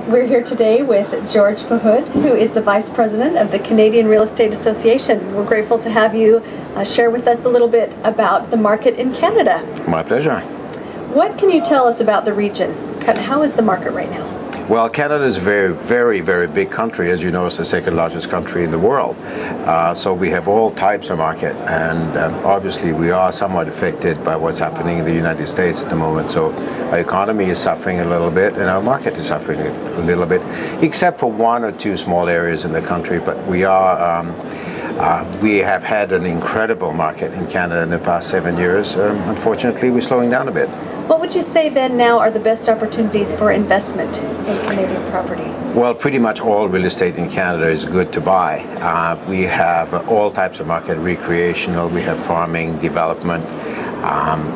We're here today with George Pahud, who is the Vice President of the Canadian Real Estate Association. We're grateful to have you share with us a little bit about the market in Canada. My pleasure. What can you tell us about the region? How is the market right now? Well, Canada is a very big country. As you know, it's the second largest country in the world. So we have all types of market, and obviously we are somewhat affected by what's happening in the United States at the moment. So our economy is suffering a little bit, and our market is suffering a little bit, except for one or two small areas in the country. But we have had an incredible market in Canada in the past 7 years. Unfortunately, we're slowing down a bit. What would you say then now are the best opportunities for investment in Canadian property? Well, pretty much all real estate in Canada is good to buy. We have all types of market, recreational, we have farming, development,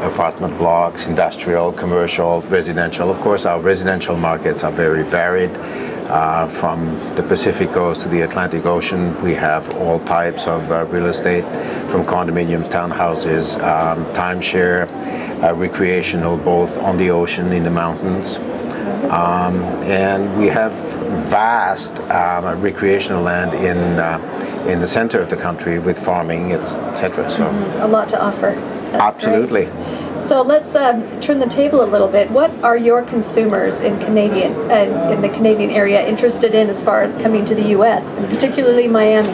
apartment blocks, industrial, commercial, residential. Of course, our residential markets are very varied. From the Pacific Coast to the Atlantic Ocean, we have all types of real estate, from condominiums, townhouses, timeshare, recreational, both on the ocean, in the mountains. And we have vast recreational land in the center of the country with farming, etc. So a lot to offer. That's absolutely. Great. So let's turn the table a little bit. What are your consumers in the Canadian area interested in as far as coming to the U.S., and particularly Miami?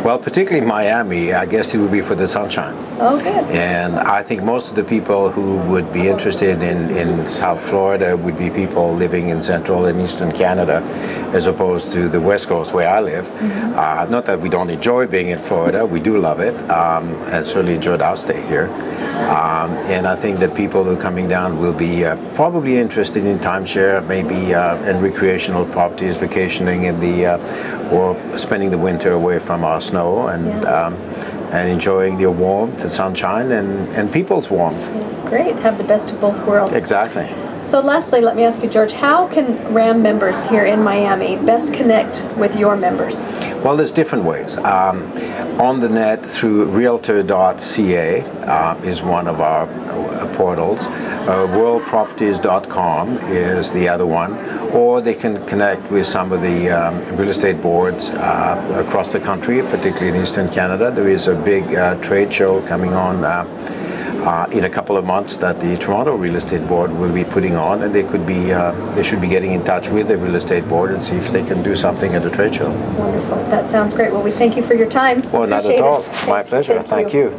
Well, particularly Miami, I guess it would be for the sunshine. Oh, good. And I think most of the people who would be interested in South Florida would be people living in Central and Eastern Canada, as opposed to the West Coast where I live. Not that we don't enjoy being in Florida, we do love it, and certainly enjoyed our stay here. And I think that people who are coming down will be probably interested in timeshare, maybe and recreational properties, vacationing in or spending the winter away from our snow, and enjoying the warmth, the sunshine, and people's warmth. Yeah, great, have the best of both worlds. Exactly. So lastly, let me ask you, George, how can RAMB members here in Miami best connect with your members? Well, there's different ways. On the net, through realtor.ca is one of our portals. Worldproperties.com is the other one. Or they can connect with some of the real estate boards across the country, particularly in Eastern Canada. There is a big trade show coming on in a couple of months that the Toronto Real Estate Board will be putting on, and they should be getting in touch with the real estate board and see if they can do something at the trade show. Wonderful. That sounds great. Well, we thank you for your time. Well, not at all. My pleasure. Thank you.